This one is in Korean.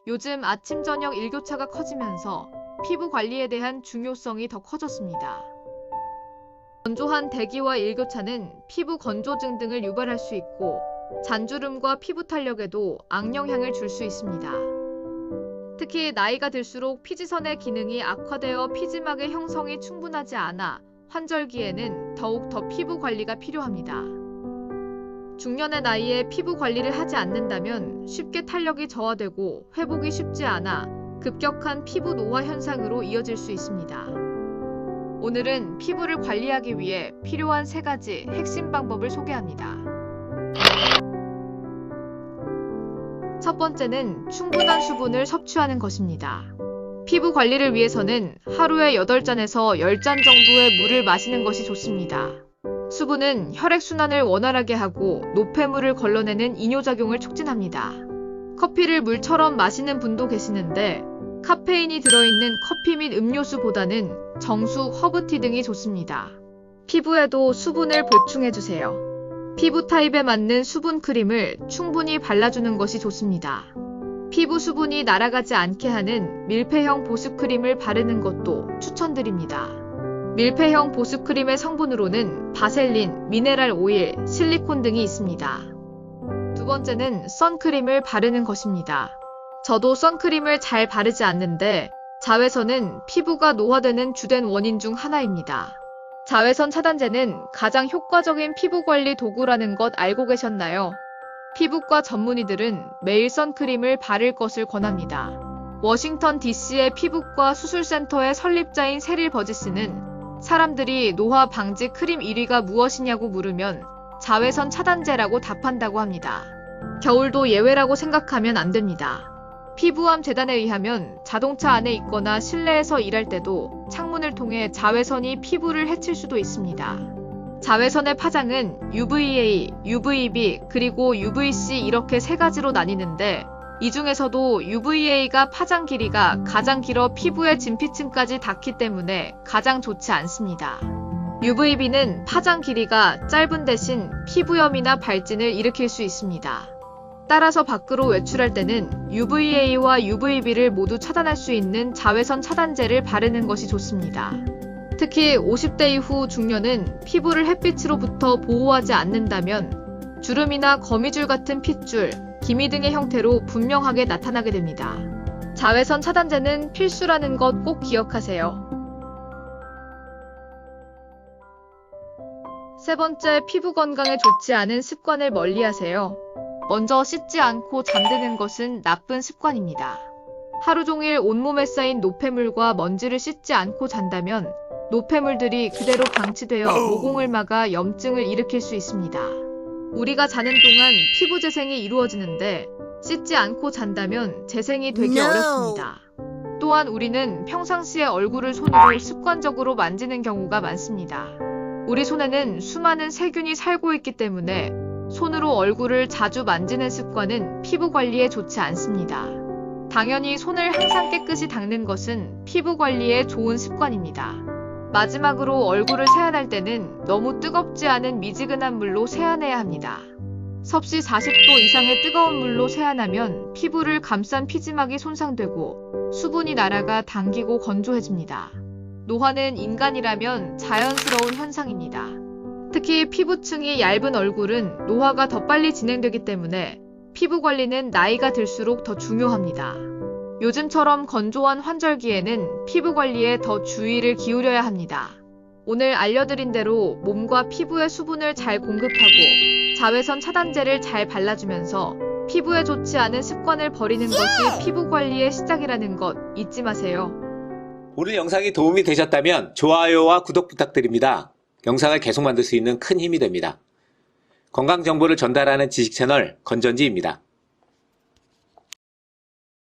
요즘 아침 저녁 일교차가 커지면서 피부 관리에 대한 중요성이 더 커졌습니다. 건조한 대기와 일교차는 피부 건조증 등을 유발할 수 있고 잔주름과 피부 탄력에도 악영향을 줄 수 있습니다. 특히 나이가 들수록 피지선의 기능이 악화되어 피지막의 형성이 충분하지 않아 환절기에는 더욱 더 피부 관리가 필요합니다. 중년의 나이에 피부 관리를 하지 않는다면 쉽게 탄력이 저하되고 회복이 쉽지 않아 급격한 피부 노화 현상으로 이어질 수 있습니다. 오늘은 피부를 관리하기 위해 필요한 3가지 핵심 방법을 소개합니다. 첫 번째는 충분한 수분을 섭취하는 것입니다. 피부 관리를 위해서는 하루에 8잔에서 10잔 정도의 물을 마시는 것이 좋습니다. 수분은 혈액순환을 원활하게 하고 노폐물을 걸러내는 이뇨작용을 촉진합니다. 커피를 물처럼 마시는 분도 계시는데 카페인이 들어있는 커피 및 음료수보다는 정수, 허브티 등이 좋습니다. 피부에도 수분을 보충해주세요. 피부 타입에 맞는 수분 크림을 충분히 발라주는 것이 좋습니다. 피부 수분이 날아가지 않게 하는 밀폐형 보습크림을 바르는 것도 추천드립니다. 밀폐형 보습크림의 성분으로는 바셀린, 미네랄 오일, 실리콘 등이 있습니다. 두 번째는 선크림을 바르는 것입니다. 저도 선크림을 잘 바르지 않는데 자외선은 피부가 노화되는 주된 원인 중 하나입니다. 자외선 차단제는 가장 효과적인 피부관리 도구라는 것 알고 계셨나요? 피부과 전문의들은 매일 선크림을 바를 것을 권합니다. 워싱턴 DC의 피부과 수술센터의 설립자인 세릴 버지스는 사람들이 노화 방지 크림 1위가 무엇이냐고 물으면 자외선 차단제라고 답한다고 합니다. 겨울도 예외라고 생각하면 안 됩니다. 피부암 재단에 의하면 자동차 안에 있거나 실내에서 일할 때도 창문을 통해 자외선이 피부를 해칠 수도 있습니다. 자외선의 파장은 UVA, UVB, 그리고 UVC 이렇게 3가지로 나뉘는데 이 중에서도 UVA가 파장 길이가 가장 길어 피부의 진피층까지 닿기 때문에 가장 좋지 않습니다. UVB는 파장 길이가 짧은 대신 피부염이나 발진을 일으킬 수 있습니다. 따라서 밖으로 외출할 때는 UVA와 UVB를 모두 차단할 수 있는 자외선 차단제를 바르는 것이 좋습니다. 특히 50대 이후 중년은 피부를 햇빛으로부터 보호하지 않는다면 주름이나 거미줄 같은 핏줄, 기미 등의 형태로 분명하게 나타나게 됩니다. 자외선 차단제는 필수라는 것 꼭 기억하세요. 세 번째, 피부 건강에 좋지 않은 습관을 멀리하세요. 먼저 씻지 않고 잠드는 것은 나쁜 습관입니다. 하루 종일 온몸에 쌓인 노폐물과 먼지를 씻지 않고 잔다면 노폐물들이 그대로 방치되어 모공을 막아 염증을 일으킬 수 있습니다. 우리가 자는 동안 피부 재생이 이루어지는데 씻지 않고 잔다면 재생이 되기 어렵습니다. 또한 우리는 평상시에 얼굴을 손으로 습관적으로 만지는 경우가 많습니다. 우리 손에는 수많은 세균이 살고 있기 때문에 손으로 얼굴을 자주 만지는 습관은 피부 관리에 좋지 않습니다. 당연히 손을 항상 깨끗이 닦는 것은 피부 관리에 좋은 습관입니다. 마지막으로 얼굴을 세안할 때는 너무 뜨겁지 않은 미지근한 물로 세안해야 합니다. 섭씨 40도 이상의 뜨거운 물로 세안하면 피부를 감싼 피지막이 손상되고 수분이 날아가 당기고 건조해집니다. 노화는 인간이라면 자연스러운 현상입니다. 특히 피부층이 얇은 얼굴은 노화가 더 빨리 진행되기 때문에 피부 관리는 나이가 들수록 더 중요합니다. 요즘처럼 건조한 환절기에는 피부 관리에 더 주의를 기울여야 합니다. 오늘 알려드린 대로 몸과 피부에 수분을 잘 공급하고 자외선 차단제를 잘 발라주면서 피부에 좋지 않은 습관을 버리는 것이 피부 관리의 시작이라는 것 잊지 마세요. 오늘 영상이 도움이 되셨다면 좋아요와 구독 부탁드립니다. 영상을 계속 만들 수 있는 큰 힘이 됩니다. 건강 정보를 전달하는 지식 채널 건전지입니다.